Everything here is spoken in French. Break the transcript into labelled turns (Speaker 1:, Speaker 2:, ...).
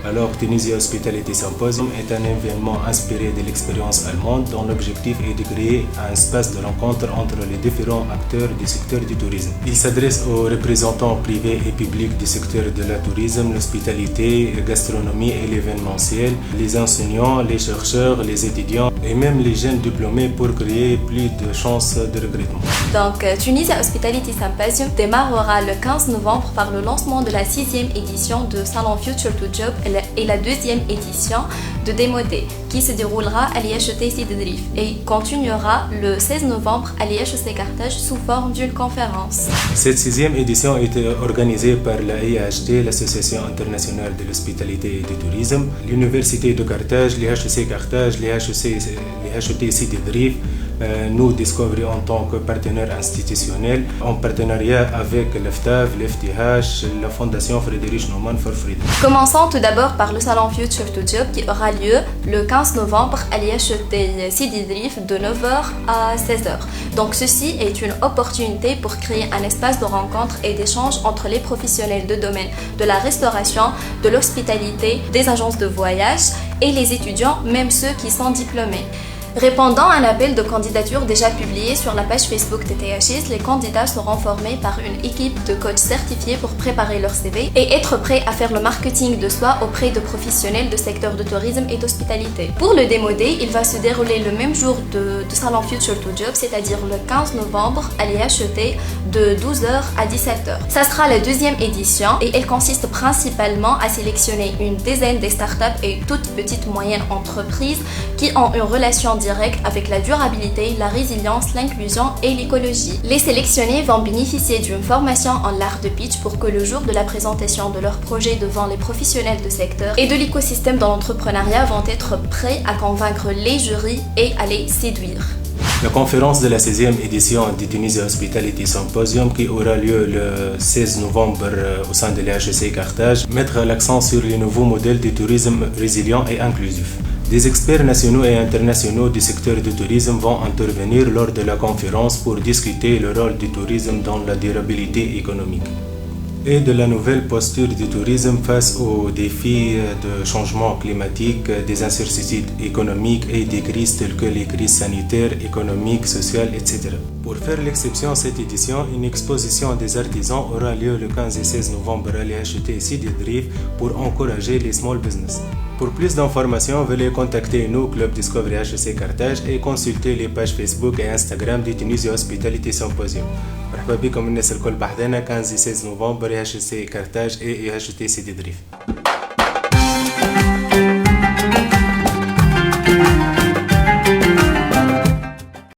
Speaker 1: Alors, Tunisia Hospitality Symposium est un événement inspiré de l'expérience allemande dont l'objectif est de créer un espace de rencontre entre les différents acteurs du secteur du tourisme. Il s'adresse aux représentants privés et publics du secteur de la tourisme, l'hospitalité, la gastronomie et l'événementiel, les enseignants, les chercheurs, les étudiants et même les jeunes diplômés pour créer plus de chances de recrutement.
Speaker 2: Donc, Tunisia Hospitality Symposium démarrera le 15 novembre par le lancement de la 6e édition de Salon Future to Job et la 2e édition de Démodé qui se déroulera à l'IHET Sidi Drif et continuera le 16 novembre à l'IHEC Carthage sous forme d'une conférence.
Speaker 1: Cette 6e édition est organisée par la IHT, l'Association internationale de l'hospitalité et du tourisme, l'Université de Carthage, l'IHEC Carthage, l'IHET Sidi Drif. Nous, Discovery, en tant que partenaire institutionnel, en partenariat avec l'EFTAF, l'FTH, la Fondation Friedrich Naumann for Freedom.
Speaker 2: Commençons tout d'abord par le Salon Future to Job qui aura lieu le 15 novembre à l'IHET Sidi Drif de 9h à 16h. Donc ceci est une opportunité pour créer un espace de rencontre et d'échange entre les professionnels de domaine de la restauration, de l'hospitalité, des agences de voyage et les étudiants, même ceux qui sont diplômés. Répondant à un appel de candidature déjà publié sur la page Facebook de THS, les candidats seront formés par une équipe de coachs certifiés pour préparer leur CV et être prêts à faire le marketing de soi auprès de professionnels de secteur de tourisme et d'hospitalité. Pour le démodé, il va se dérouler le même jour de Salon Future to Job, c'est-à-dire le 15 novembre à l'IHET de 12h à 17h. Ça sera la 2e édition et elle consiste principalement à sélectionner une dizaine des startups et toutes petites moyennes entreprises qui ont une relation direct avec la durabilité, la résilience, l'inclusion et l'écologie. Les sélectionnés vont bénéficier d'une formation en l'art de pitch pour que le jour de la présentation de leur projet devant les professionnels de secteur et de l'écosystème de l'entrepreneuriat vont être prêts à convaincre les jurys et à les séduire.
Speaker 1: La conférence de la 16e édition du Tunisia Hospitality Symposium qui aura lieu le 16 novembre au sein de l'IHEC Carthage mettra l'accent sur les nouveaux modèles de tourisme résilient et inclusif. Des experts nationaux et internationaux du secteur du tourisme vont intervenir lors de la conférence pour discuter le rôle du tourisme dans la durabilité économique et de la nouvelle posture du tourisme face aux défis de changement climatique, des incertitudes économiques et des crises telles que les crises sanitaires, économiques, sociales, etc. Pour faire l'exception cette édition, une exposition des artisans aura lieu le 15 et 16 novembre à l'IHET Sidi Drif pour encourager les small business. Pour plus d'informations, veuillez contacter nous, Club Discovery HEC Carthage, et consulter les pages Facebook et Instagram du Tunisia Hospitality Symposium. مرحبا بكم الناس الكل بحذانا 15 16 نوفمبر IHEC Carthage et IHET Sidi Drif.